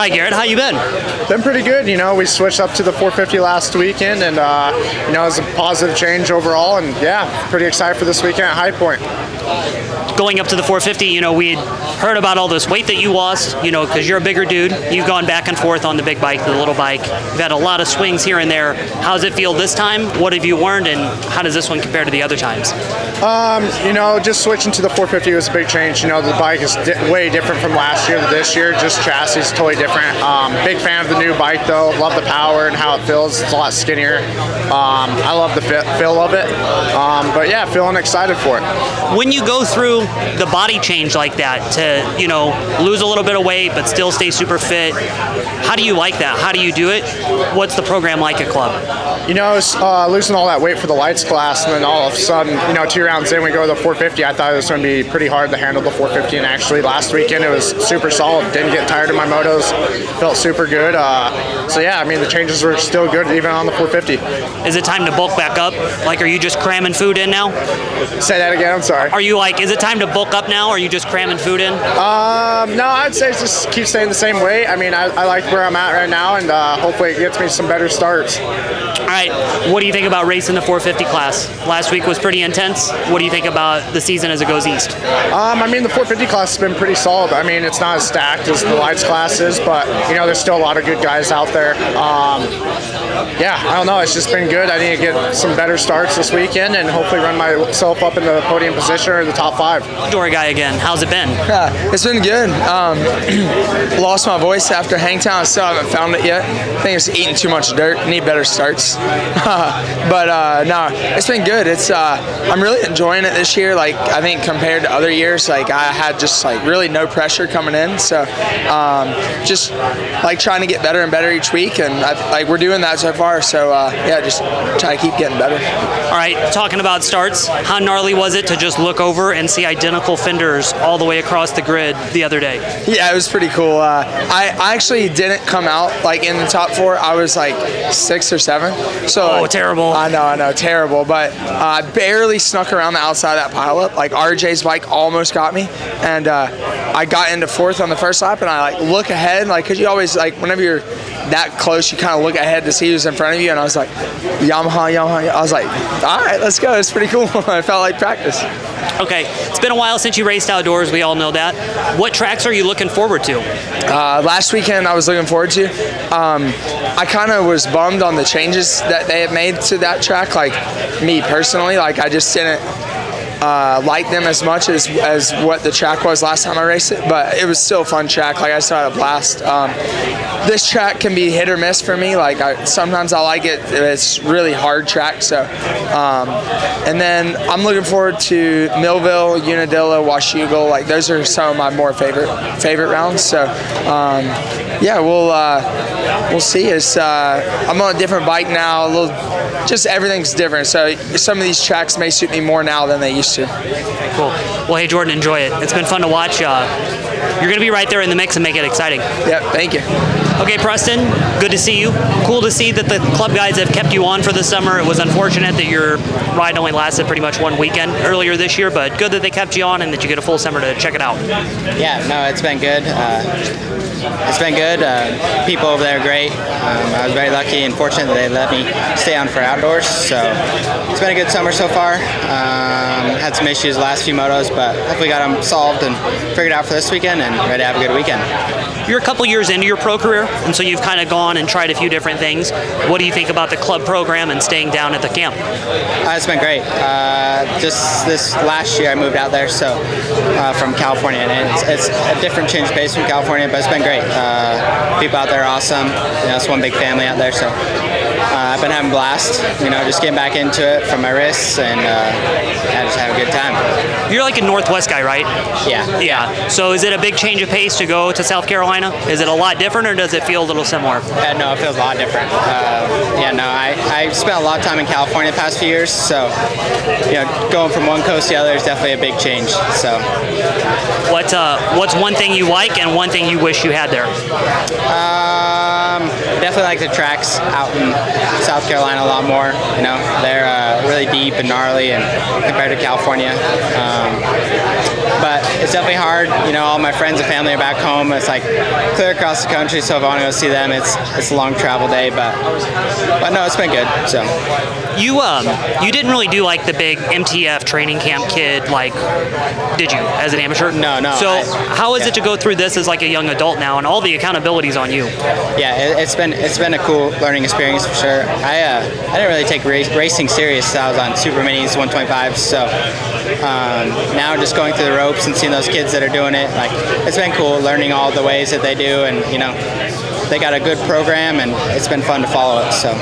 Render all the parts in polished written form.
Hi Garrett, how you been? Been pretty good. You know, we switched up to the 450 last weekend, and you know, it was a positive change overall. And yeah, pretty excited for this weekend at High Point. Going up to the 450, you know, we'd heard about all this weight that you lost, you know, because you're a bigger dude. You've gone back and forth on the big bike, the little bike. You've had a lot of swings here and there. How does it feel this time? What have you learned, and how does this one compare to the other times? You know, just switching to the 450 was a big change. You know, the bike is way different from last year to this year. Just chassis is totally different. Big fan of the new bike though. Love the power and how it feels. It's a lot skinnier. I love the feel of it. But yeah, feeling excited for it. When you go through the body change like that to, you know, lose a little bit of weight but still stay super fit, how do you like that? How do you do it? What's the program like at Club? You know, losing all that weight for the lights class, and then all of a sudden, you know, 2 rounds in, we go to the 450. I thought it was going to be pretty hard to handle the 450, and actually last weekend it was super solid. Didn't get tired of my motos. Felt super good. So yeah, I mean, the changes were still good even on the 450. Is it time to bulk back up? Like, are you just cramming food in now? Say that again, I'm sorry. Are you like, is it time to bulk up now, or are you just cramming food in? No, I'd say just keep staying the same weight. I mean, I like where I'm at right now, and hopefully it gets me some better starts. All right, what do you think about racing the 450 class? Last week was pretty intense. What do you think about the season as it goes east? I mean, the 450 class has been pretty solid. I mean, it's not as stacked as the lights class is, but, you know, there's still a lot of good guys out there. Yeah, I don't know. It's just been good. I need to get some better starts this weekend and hopefully run myself up in the podium position or the top 5. Outdoor guy again. How's it been? It's been good. Lost my voice after Hangtown. Still haven't found it yet. I think it's eating too much dirt. Need better starts. But no, it's been good. It's I'm really enjoying it this year. Like, I think compared to other years, like I had just like really no pressure coming in. So just like trying to get better and better each week, and like we're doing that so far. So yeah, just try to keep getting better. All right, talking about starts, how gnarly was it to just look over and see identical fenders all the way across the grid the other day? Yeah, it was pretty cool. I actually didn't come out like in the top 4. I was like 6 or 7. So terrible. I know, terrible. But I barely snuck around the outside of that pileup. Like RJ's bike almost got me, and I got into 4th on the first lap, and I like look ahead, like, cause you always like whenever you're that close, you kind of look ahead to see who's in front of you, and I was like, Yamaha. I was like, all right, let's go. It's pretty cool. I felt like practice. Okay, it's been a while since you raced outdoors. We all know that. What tracks are you looking forward to? Last weekend I was looking forward to. I kind of was bummed on the changes that they had made to that track. Like me personally, like I just didn't like them as much as what the track was last time I raced it, but it was still a fun track. Like I still had a blast. This track can be hit or miss for me. Like sometimes I like it. It's really hard track. So, and then I'm looking forward to Millville, Unadilla, Washougal. Like those are some of my more favorite rounds. So, yeah, we'll see. It's I'm on a different bike now. Just everything's different. So some of these tracks may suit me more now than they used to. Cool. Well, hey Jordan, enjoy it. It's been fun to watch. You're going to be right there in the mix and make it exciting. Yep, thank you. Okay, Preston, good to see you. Cool to see that the club guys have kept you on for the summer. It was unfortunate that your ride only lasted pretty much 1 weekend earlier this year, but good that they kept you on and that you get a full summer to check it out. Yeah, no, it's been good. It's been good. People over there are great. I was very lucky and fortunate that they let me stay on for outdoors. So it's been a good summer so far. Had some issues the last few motos, but hopefully got them solved and figured out for this weekend and ready to have a good weekend. You're a couple years into your pro career, and so you've kind of gone and tried a few different things. What do you think about the club program and staying down at the camp? It's been great. Just this last year I moved out there, so from California, and it's a different change of pace from California, but it's been great. People out there are awesome. You know, it's one big family out there, so I've been having a blast. You know, just getting back into it from my wrists, and yeah, just have a good time. You're like a Northwest guy, right? Yeah. Yeah. So is it a big change of pace to go to South Carolina? Is it a lot different, or does it feel a little similar? No, it feels a lot different. Yeah, no, I spent a lot of time in California the past few years, so you know, going from one coast to the other is definitely a big change. So, what's one thing you like and one thing you wish you had there? Definitely like the tracks out in South Carolina a lot more. You know, they're really deep and gnarly, and compared to California. but it's definitely hard. You know, all my friends and family are back home. It's like clear across the country, so if I want to go see them, it's a long travel day. But no, it's been good. So you didn't really do like the big MTF training camp kid, like, did you, as an amateur? No. So how is it to go through this as like a young adult now, and all the accountability's on you? Yeah, it's been a cool learning experience for sure. I didn't really take racing serious until I was on Super Minis 125. So now just going through the ropes and seeing those kids that are doing it, like, it's been cool learning all the ways that they do, and you know, they got a good program, and it's been fun to follow it. So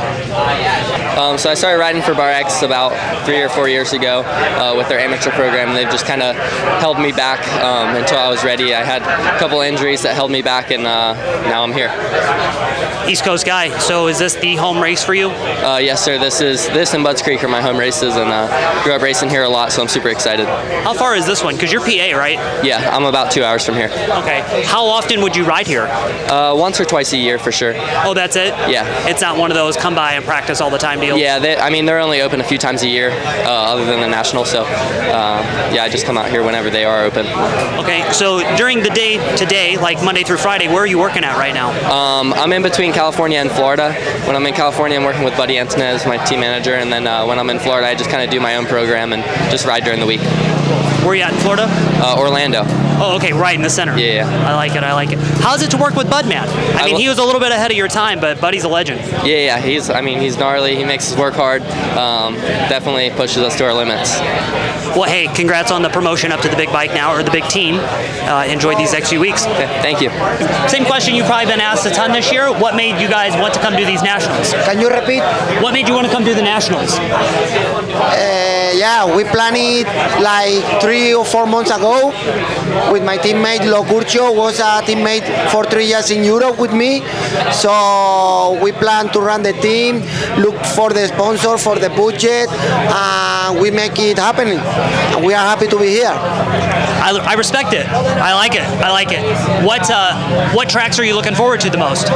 I started riding for BarX about 3 or 4 years ago with their amateur program. They've just kind of held me back until I was ready. I had a couple injuries that held me back, and now I'm here. East Coast guy. So is this the home race for you? Yes, sir. This and Budds Creek are my home races, and grew up racing here a lot, so I'm super excited. How far is this one? Because you're PA, right? Yeah, I'm about 2 hours from here. Okay. How often would you ride here? Once or twice a year for sure. Oh, that's it? Yeah. It's not one of those come by and practice all the time deals? Yeah, they're only open a few times a year other than the national, so yeah, I just come out here whenever they are open. Okay, so during the day today, like Monday through Friday, where are you working at right now? I'm in between California and Florida. When I'm in California, I'm working with Buddy Antunez, my team manager, and then when I'm in Florida, I just kind of do my own program and just ride during the week. Where are you at in Florida? Orlando. Oh, okay, right in the center. Yeah. I like it. How's it to work with Bud, man? I mean, he was a little bit ahead of your time, but Buddy's a legend. Yeah, he's gnarly. He makes us work hard. Definitely pushes us to our limits. Well, hey, congrats on the promotion up to the big bike now, or the big team. Enjoy these next few weeks. Okay, thank you. Same question you've probably been asked a ton this year. What made you guys want to come do these nationals? Can you repeat? What made you want to come do the nationals? Yeah, we planned it like 3 or 4 months ago with my teammate Lo Curcio, was a teammate for 3 years in Europe with me. So we plan to run the team, look for the sponsor, for the budget, and we make it happen. And we are happy to be here. I respect it. I like it. What tracks are you looking forward to the most?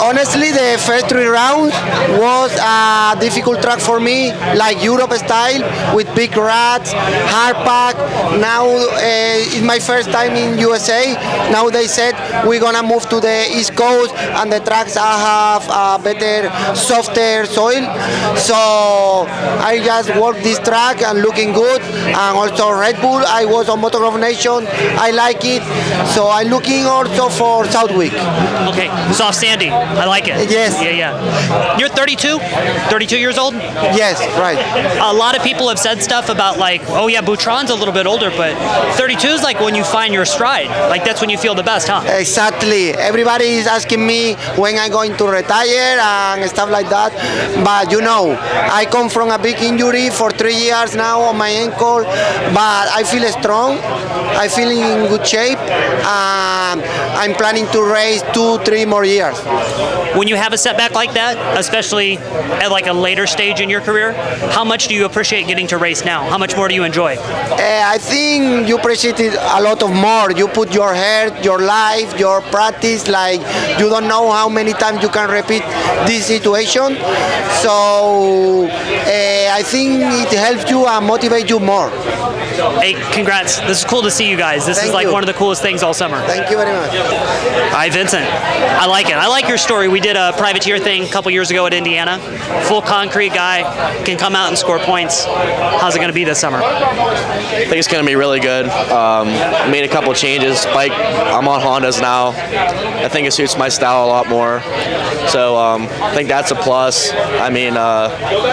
Honestly, the first 3 rounds was a difficult track for me, like Europe style with big rats, hard pack. Now it's my first time in USA. Now they said we're gonna move to the East Coast and the tracks have a better, softer soil. So I just worked this track and looking good. And also Red Bull, I was on Motocross Nation. I like it. So I'm looking also for Southwick. Okay, soft sandy. I like it. Yes. Yeah. You're 32? 32 years old? Yes, right. A lot of people have said stuff about like, oh yeah, Boutron's a little bit older, but 32 is like when you find your stride. Like that's when you feel the best, huh? Exactly. Everybody is asking me when I'm going to retire and stuff like that. But you know, I come from a big injury for 3 years now on my ankle, but I feel strong. I feel in good shape. I'm planning to race 2-3 more years. When you have a setback like that, especially at like a later stage in your career, how much do you appreciate getting to race now? How much more do you enjoy? I think you appreciate it a lot of more. You put your heart, your life, your practice, like you don't know how many times you can repeat this situation. So I think it helps you and motivate you more. Hey, congrats. This is cool to see you guys. This is like one of the coolest things all summer. Thank you very much. Hi, Vincent. I like it. I like your story. We did a privateer thing a couple years ago at Indiana. Full concrete guy, can come out and score points. How's it going to be this summer? I think it's going to be really good. Made a couple changes. Bike, I'm on Hondas now. I think it suits my style a lot more. So I think that's a plus. I mean,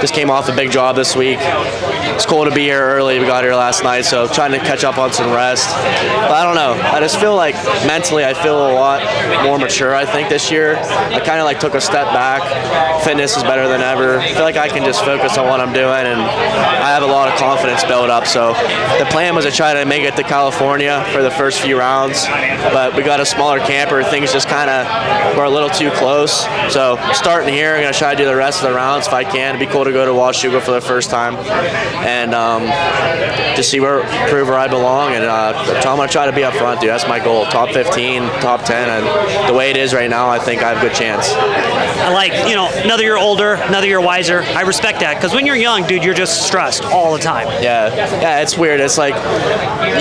just came off a big job this week. It's cool to be here early. We got here last night, so trying to catch up on some rest. But I don't know. I just feel like mentally I feel a lot more mature, I think, this year. I kind of like took a step back. Fitness is better than ever. I feel like I can just focus on what I'm doing, and I have a lot of confidence built up. So the plan was to try to make it to California for the first few rounds, but we got a smaller camper. Things just kind of were a little too close. So starting here, I'm going to try to do the rest of the rounds if I can. It'd be cool to go to Washougal for the first time and just see where where I belong, and I'm going to try to be up front, dude. That's my goal. Top 15, top 10, and the way it is right now, I think I have a good chance. I like, another year older, another year wiser. I respect that, because when you're young, dude, you're just stressed all the time. Yeah, it's weird. It's like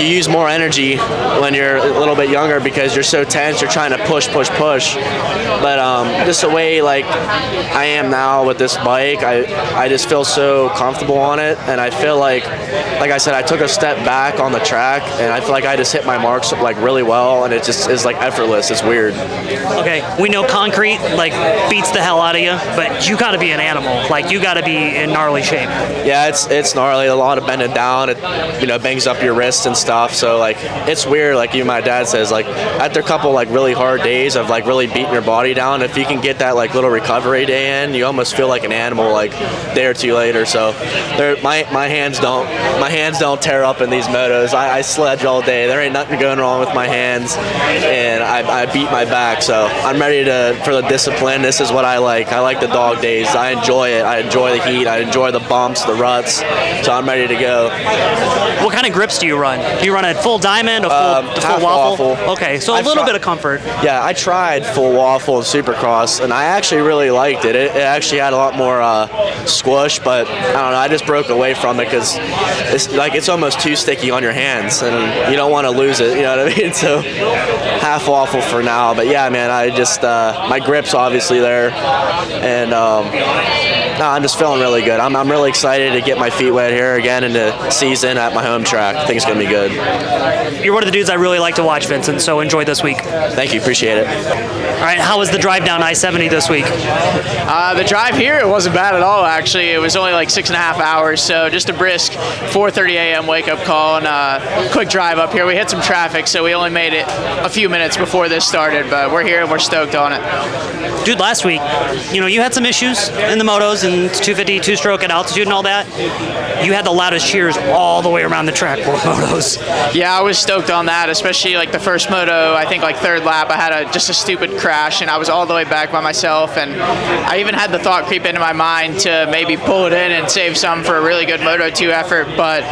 you use more energy when you're a little bit younger because you're so tense. You're trying to push. But just the way like I am now with this bike, I just feel so comfortable on it, and I feel like I said, I took a step back on the track, and I feel like I just hit my marks like really well, and it just is like effortless. It's weird. Okay, we know concrete like beats the hell out of you, but you got to be an animal. Like you got to be in gnarly shape. Yeah, it's gnarly. A lot of bending down. It bangs up your wrists and stuff. So like it's weird. Like even my dad says, like after a couple like really hard days of like really beating your body down, if you can get that like little recovery day in, you almost feel like an animal like a day or two later. So my hands don't tear up in these motos. I sledge all day. There ain't nothing going wrong with my hands, and I beat my back. So I'm ready for the discipline. This is what I like. I like the dog days. I enjoy it. I enjoy the heat. I enjoy the bumps, the ruts. So I'm ready to go. What kind of grips do you run? Do you run a full diamond, a full waffle? Okay, so a little bit of comfort. Yeah, I tried full waffle and Supercross, and I actually really liked it. It actually had a lot more squish, but I don't know. I just broke away from it because it's almost too sticky on your hands, and you don't want to lose it. You know what I mean? So half waffle for now. But yeah, man, I just my grip's obviously there, and I'm just feeling really good. I'm really excited to get my feet wet here again in the season at my home track. I think it's going to be good. You're one of the dudes I really like to watch, Vincent, so enjoy this week. Thank you. Appreciate it. All right, how was the drive down I-70 this week? The drive here, it wasn't bad at all, actually. It was only like 6.5 hours, so just a brisk 4:30 a.m. wake-up call and a quick drive up here. We hit some traffic, so we only made it a few minutes before this started, but we're here and we're stoked on it. Dude, last week, you had some issues in the motos and 250, two-stroke at altitude and all that. You had the loudest cheers all the way around the track for motos. Yeah, I was stoked on that, especially like the first moto, I think like third lap, I had just a stupid crash and I was all the way back by myself, and I even had the thought creep into my mind to maybe pull it in and save some for a really good Moto2 effort, but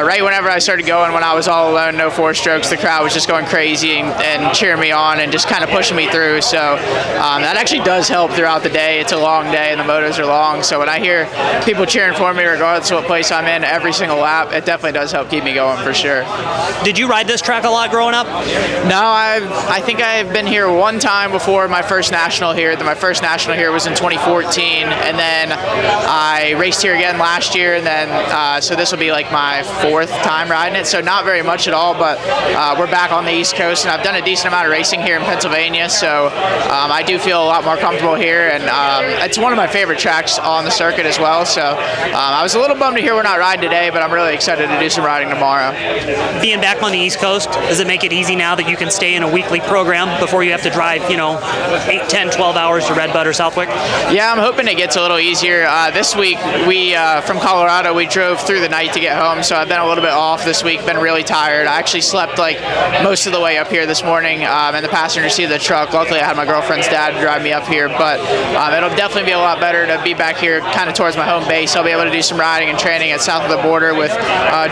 right whenever I started going, when I was all alone, no four strokes, the crowd was just going crazy and cheering me on and just kind of pushing me through, so that actually does help throughout the day. It's a long day and the motos are long, so when I hear people cheering for me regardless of what place I'm in every single lap, it definitely does help keep me going for sure. Did you ride this track a lot growing up? No, I think I've been here one time before my first national here. My first national here was in 2014, and then I raced here again last year, and then so this will be like my fourth time riding it, so not very much at all, but we're back on the East Coast, and I've done a decent amount of racing here in Pennsylvania, so I do feel a lot more comfortable here, and it's one of my favorite tracks on the circuit as well, so I was a little bummed to hear we're not riding today, but I'm really excited to do some riding tomorrow. Being back on the East Coast, does it make it easy now that you can stay in a weekly program before you have to drive, 8, 10, 12 hours to Red Bud or Southwick? Yeah, I'm hoping it gets a little easier. This week, we from Colorado, we drove through the night to get home, so I've been a little bit off this week, been really tired. I actually slept like most of the way up here this morning in the passenger seat of the truck. Luckily, I had my girlfriend's dad drive me up here, but it'll definitely be a lot better to be back here kind of towards my home base. I'll be able to do some riding and training at south of the border with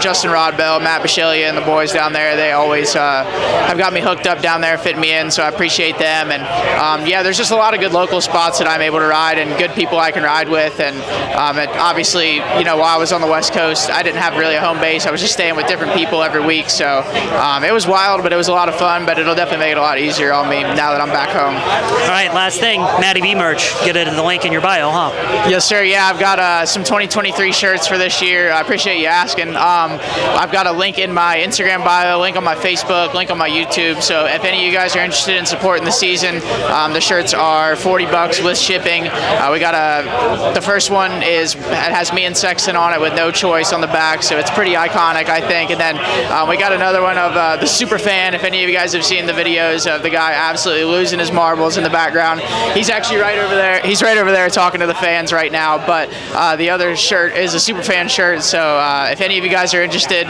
Justin Rodbell, Matt Bisceglia, and the boys down there. They always have got me hooked up down there, fitting me in, so I appreciate them. And yeah, there's just a lot of good local spots that I'm able to ride and good people I can ride with. And obviously, while I was on the West Coast, I didn't have really a home base. I was just staying with different people every week. So it was wild, but it was a lot of fun, but it'll definitely make it a lot easier on me now that I'm back home. All right, last thing, Matty B merch. Get it in the link in your bio, huh? Yes, sir. Yeah, I've got some 2023 shirts for this year. I appreciate you asking. I've got a link in my Instagram bio, link on my Facebook, link on my YouTube. So if any of you guys are interested in supporting the season, the shirts are $40 with shipping. We got the first one it has me and Sexton on it with No Choice on the back, so it's pretty iconic, I think. And then we got another one of the super fan. If any of you guys have seen the videos of the guy absolutely losing his marbles in the background, he's actually right over there. He's right over there talking to the fans right now. But the other shirt is a super fan shirt. So if any of you guys are interested,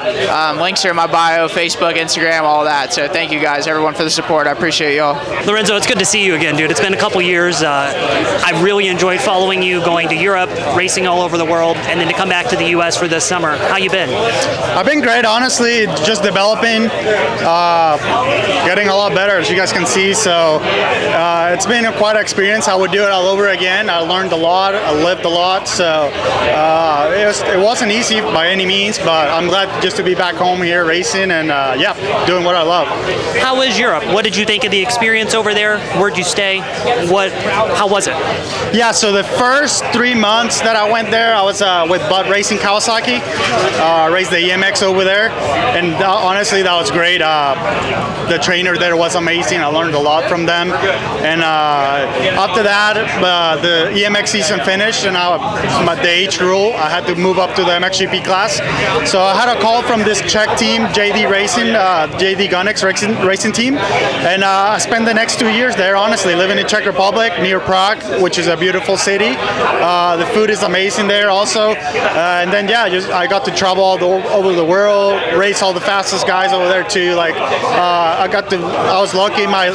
links are in my bio, Facebook, Instagram, all that. So thank you guys, everyone, for the support. I appreciate y'all. Lorenzo, it's it's good to see you again, dude. It's been a couple years. I've really enjoyed following you, going to Europe, racing all over the world, and then to come back to the U.S. for this summer. How you been? I've been great, honestly. Just developing, getting a lot better, as you guys can see. So it's been quite an experience. I would do it all over again. I learned a lot. I lived a lot. So it wasn't easy by any means, but I'm glad just to be back home here racing and yeah, doing what I love. How is Europe? What did you think of the experience over there? Where'd you stay? How was it? Yeah, so the first 3 months that I went there, I was with Bud Racing Kawasaki. Raced the EMX over there, and honestly, that was great. The trainer there was amazing. I learned a lot from them. And after that, the EMX season finished, and the age rule, I had to move up to the MXGP class. So I had a call from this Czech team, JD Racing, JD Gunix racing team, and I spent the next 2 years there, honestly, living in Czech Republic, near Prague, which is a beautiful city. The food is amazing there also. And then, yeah, I got to travel all over the world, race all the fastest guys over there too. Like, I was lucky, my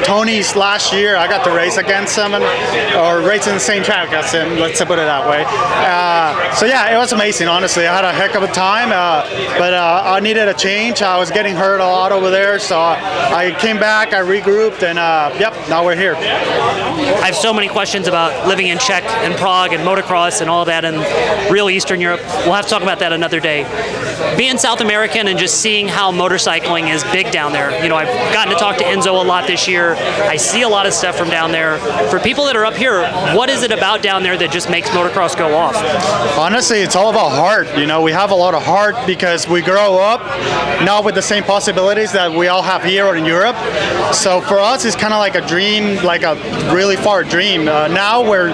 Tony's last year, I got to race against him or race in the same track as him, let's put it that way. So yeah, it was amazing, honestly. I had a heck of a time, but I needed a change. I was getting hurt a lot over there, so I came back, I regrouped, and yep, now we're here. I have so many questions about living in Czech and Prague and motocross and all that in real Eastern Europe. We'll have to talk about that another day. Being South American and just seeing how motorcycling is big down there. You know, I've gotten to talk to Enzo a lot this year. I see a lot of stuff from down there. For people that are up here, what is it about down there that just makes motocross go off? Honestly, it's all about heart. You know, we have a lot of heart because we grow up not with the same possibilities that we all have here or in Europe. So for us, it's kind of like a dream, like a really far dream. Now we're,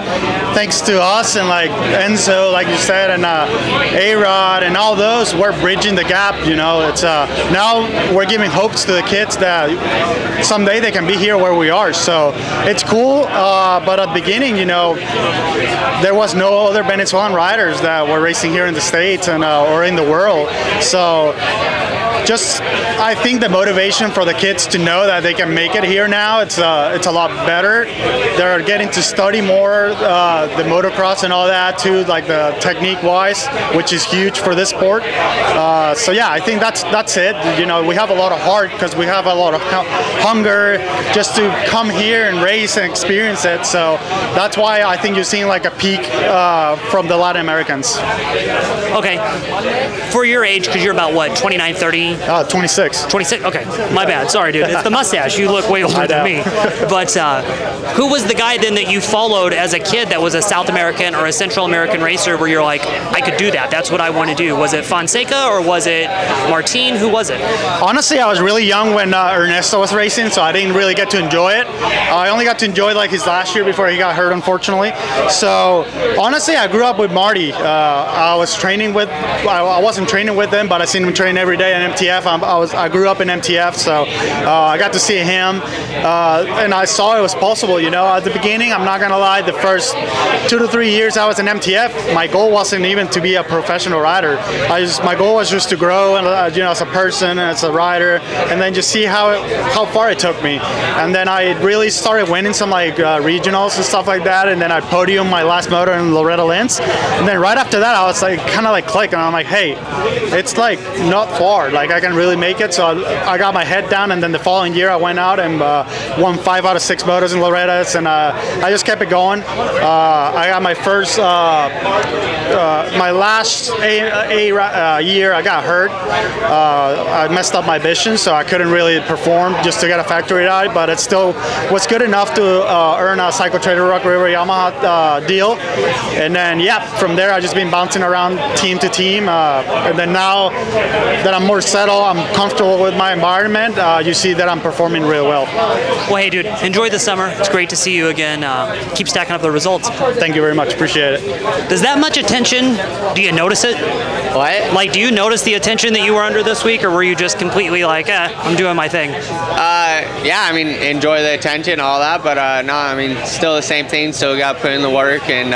thanks to us and like Enzo, like you said, and A-Rod and all those, we're bridging the gap. You know, it's now we're giving hopes to the kids that someday they can be here where we are. So it's cool, but at the beginning, you know, there was no other Venezuelan riders that were racing here in the States and or in the world. So just, I think the motivation for the kids to know that they can make it here now, it's a lot better. They're getting to study more the motocross and all that too, like the technique wise, which is huge for this sport. So yeah, I think that's it. You know, we have a lot of heart because we have a lot of hunger just to come here and race and experience it. So that's why I think you're seeing like a peak from the Latin Americans. Okay, for your age, because you're about what, 29, 30? 26. 26, okay. My bad. Sorry, dude. It's the mustache. You look way older than me. But who was the guy then that you followed as a kid that was a South American or a Central American racer where you're like, I could do that. That's what I want to do. Was it Fonseca or was it Martin? Who was it? Honestly, I was really young when Ernesto was racing, so I didn't really get to enjoy it. I only got to enjoy like his last year before he got hurt, unfortunately. So honestly, I grew up with Marty. I was training with, I wasn't training with him, but I seen him train every day at MTF. I grew up in MTF, so I got to see him, and I saw it was possible. You know, at the beginning, I'm not gonna lie, the first 2 to 3 years I was in MTF, my goal wasn't even to be a professional rider. My goal was just to grow, and you know, as a person and as a rider, and then just see how far it took me. And then I really started winning some like regionals and stuff like that, and then I podiumed my last moto in Loretta Lynn's. And then right after that, I was like kind of like click, and I'm like, hey, it's like not far. Like I can really make it. So I got my head down, and then the following year I went out and won 5 out of 6 motos in Loretta's, and I just kept it going. I got my first, my last year I got hurt. I messed up my vision, so I couldn't really perform just to get a factory ride, but it still was good enough to earn a Cycle Trader Rock River Yamaha deal. And then yeah, from there I just been bouncing around team to team, and then now that I'm more settled, I'm comfortable with my environment, you see that I'm performing really well. Well, hey dude, enjoy the summer. It's great to see you again. Keep stacking up the results. Thank you very much, appreciate it. Does that much attention, do you notice it? What? Like, do you notice the attention that you were under this week, or were you just completely like, I'm doing my thing? Yeah, I mean, enjoy the attention, all that, but no, I mean, still the same thing, still got to put in the work, and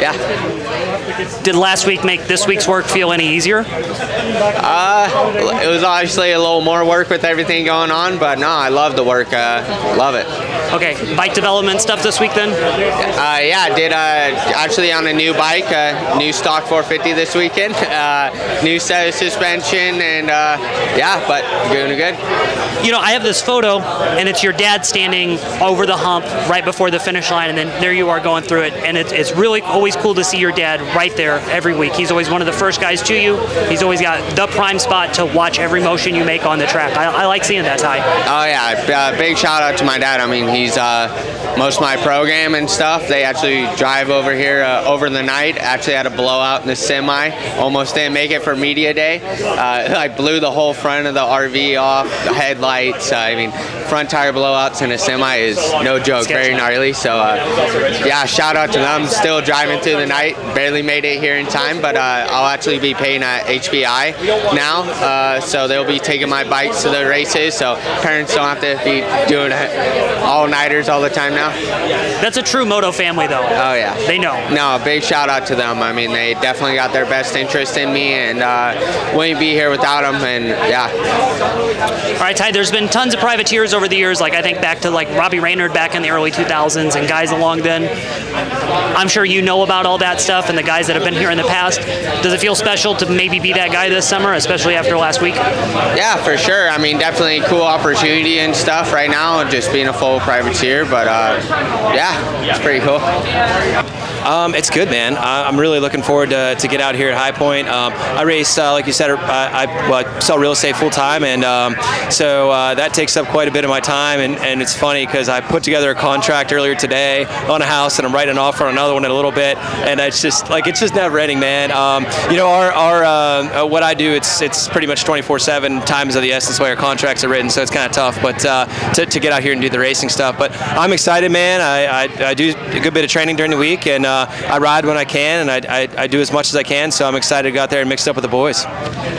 yeah. Did last week make this week's work feel any easier? It was obviously a little more work with everything going on, but no, I love the work, love it. Okay, bike development stuff this week then? Yeah, I did actually on a new bike, new stock 450 this weekend, new set of suspension, and yeah, but doing good. You know, I have this photo, and it's your dad standing over the hump right before the finish line, and then there you are going through it, and it's really always cool to see your dad right there every week. He's always one of the first guys to you. He's always got the prime spot to watch every motion you make on the track. I like seeing that, Ty. Oh yeah, big shout out to my dad. I mean, he's most of my program and stuff. They actually drive over here over the night. Actually had a blowout in the semi. Almost didn't make it for media day. I blew the whole front of the RV off, the headlights. I mean, front tire blowouts in a semi is no joke, very gnarly. So yeah, shout out to them. Still driving through the night. Barely made it here in time, but I'll actually be paying at HBI now. So they'll be taking my bikes to the races. So parents don't have to be doing all-nighters all the time now. That's a true moto family, though. Oh yeah, they know. No, big shout out to them. I mean, they definitely got their best interest in me, and wouldn't be here without them. And yeah. All right, Ty. There's been tons of privateers over the years. Like I think back to like Robbie Raynard back in the early 2000s, and guys along then. I'm sure you know about all that stuff, and the guys that have been here in the past. Does it feel special to maybe be that guy this summer, especially after last week? Yeah, for sure. I mean, definitely cool opportunity and stuff right now, just being a full privateer. But yeah, it's pretty cool. It's good, man. I'm really looking forward to get out here at High Point. I race, like you said, I sell real estate full time, and so that takes up quite a bit of my time. And it's funny because I put together a contract earlier today on a house, and I'm writing off on another one in a little bit, and it's just never ending, man. You know, our what I do, it's pretty much 24/7. Time is of the essence the way our contracts are written, so it's kind of tough. But to get out here and do the racing stuff, but I'm excited, man. I do a good bit of training during the week, and I ride when I can, and I do as much as I can, so I'm excited to go out there and mix it up with the boys.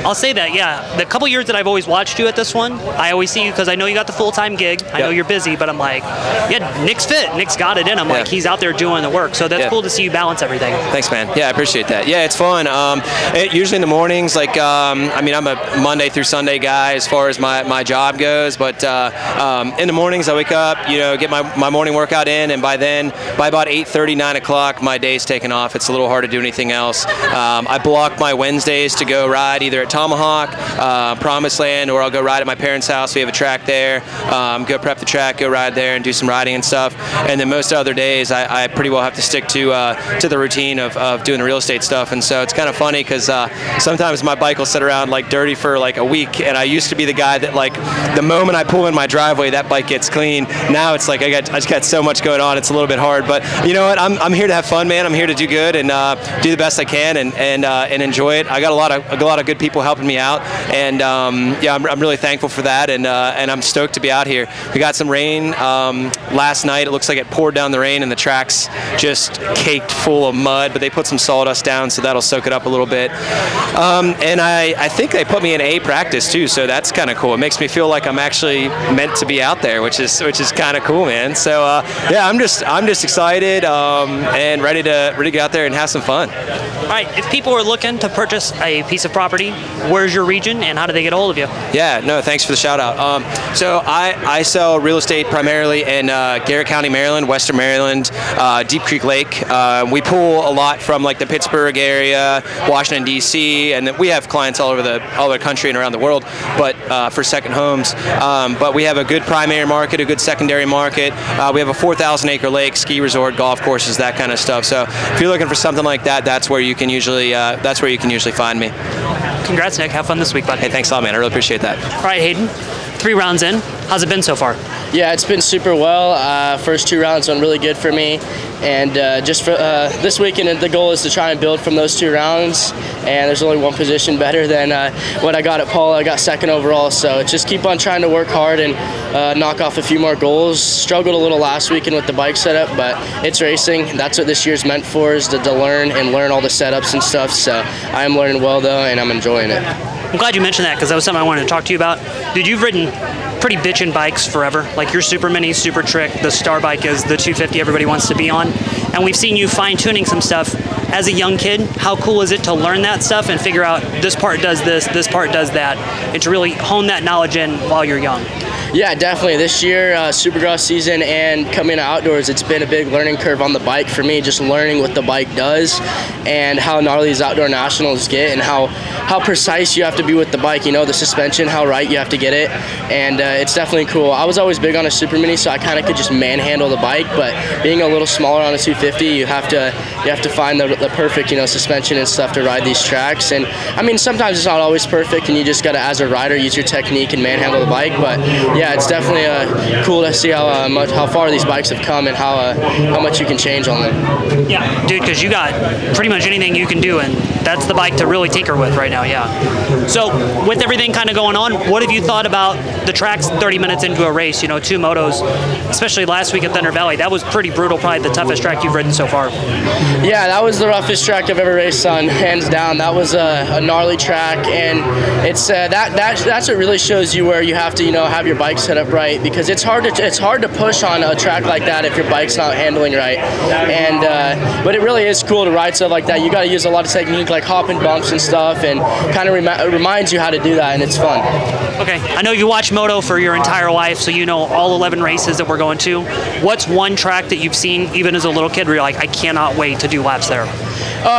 I'll say that, yeah. The couple years that I've always watched you at this one, I always see you because I know you got the full-time gig. I know you're busy, but I'm like, yeah, Nick's fit. Nick's got it in him. Like, he's out there doing the work, so that's cool to see you balance everything. Thanks, man. Yeah, I appreciate that. Yeah, it's fun. Usually in the mornings, like, I mean, I'm a Monday through Sunday guy as far as my job goes, but in the mornings I wake up, you know, get my morning workout in, and by about 8:30, 9 o'clock, my day's taken off. It's a little hard to do anything else. I block my Wednesdays to go ride either at Tomahawk, Promised Land, or I'll go ride at my parents' house. We have a track there. Go prep the track, go ride there, and do some riding and stuff. And then most other days, I pretty well have to stick to the routine of doing the real estate stuff. And so it's kind of funny because sometimes my bike will sit around like dirty for like a week, and I used to be the guy that like the moment I pull in my driveway, that bike gets clean. Now it's like I just got so much going on. It's a little bit hard, but you know what? I'm here to have fun, man. I'm here to do good and do the best I can and enjoy it. I got a lot of good people helping me out, and yeah, I'm really thankful for that, and I'm stoked to be out here. We got some rain last night. It looks like it poured down the rain, and the track's just caked full of mud, but they put some sawdust down, so that'll soak it up a little bit. And I think they put me in A practice too, so that's kind of cool. It makes me feel like I'm actually meant to be out there, which is kind of cool, man. So yeah, I'm just excited and ready to get out there and have some fun. All right, if people are looking to purchase a piece of property, where's your region and how do they get a hold of you? Yeah, no, thanks for the shout out. So I sell real estate primarily in Garrett County, Maryland, Western Maryland, Deep Creek Lake. We pull a lot from like the Pittsburgh area, Washington D.C., and then we have clients all over the country and around the world, but for second homes. But we have a good primary market, a good secondary market. We have a 4,000-acre lake, ski resort, golf courses, that kind of stuff. So if you're looking for something like that, that's where you can usually find me. Congrats, Nick. Have fun this week, bud. Hey, thanks a lot, man. I really appreciate that. All right, Hayden. 3 rounds in. How's it been so far? Yeah, it's been super well. First 2 rounds went really good for me, and just for this weekend, the goal is to try and build from those 2 rounds. And there's only one position better than what I got at Paula. I got 2nd overall, so just keep on trying to work hard and knock off a few more goals. Struggled a little last weekend with the bike setup, but it's racing. That's what this year's meant for, is to learn all the setups and stuff. So I am learning well though, and I'm enjoying it. I'm glad you mentioned that because that was something I wanted to talk to you about. Dude, you've ridden pretty bitchin' bikes forever. Like your Super Mini, Super Trick, the Star Bike is the 250 everybody wants to be on. And we've seen you fine-tuning some stuff as a young kid. How cool is it to learn that stuff and figure out this part does this part does that, and to really hone that knowledge in while you're young? Yeah, definitely. This year, Supercross season and coming outdoors, it's been a big learning curve on the bike for me, just learning what the bike does and how gnarly these outdoor nationals get and how precise you have to be with the bike, you know, the suspension, how right you have to get it, and it's definitely cool. I was always big on a Super Mini, so I kind of could just manhandle the bike, but being a little smaller on a 250, you have to find the perfect, you know, suspension and stuff to ride these tracks. And I mean, sometimes it's not always perfect, and you just got to, as a rider, use your technique and manhandle the bike. But yeah, it's definitely cool to see how far these bikes have come and how much you can change on them. Yeah, dude, because you got pretty much anything you can do, and that's the bike to really tinker with right now. Yeah. So with everything kind of going on, what have you thought about the tracks 30 minutes into a race? You know, 2 motos, especially last week at Thunder Valley. That was pretty brutal, probably the toughest track you've ridden so far. Yeah, that was the roughest track I've ever raced on, hands down. That was a gnarly track, and it's that's what really shows you where you have to, you know, have your bike set up right, because it's hard to push on a track like that if your bike's not handling right. And but it really is cool to ride stuff like that. You got to use a lot of technique, like hopping bumps and stuff, and kind of reminds you how to do that, and it's fun. Okay, I know you watch moto for your entire life, so you know all 11 races that we're going to. What's one track that you've seen, even as a little kid, where you're like, I cannot wait to do laps there?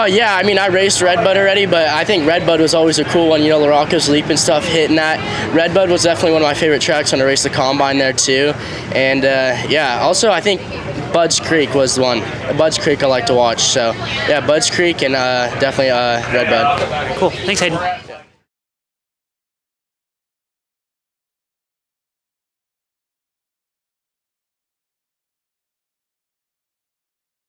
Yeah, I mean, I raced Redbud already, but I think Redbud was always a cool one. You know, LaRocco's Leap and stuff, hitting that. Redbud was definitely one of my favorite tracks when I raced the Combine there too. And yeah, also I think Bud's Creek was the one. Bud's Creek I like to watch. So yeah, Bud's Creek and definitely Redbud. Cool. Thanks, Hayden.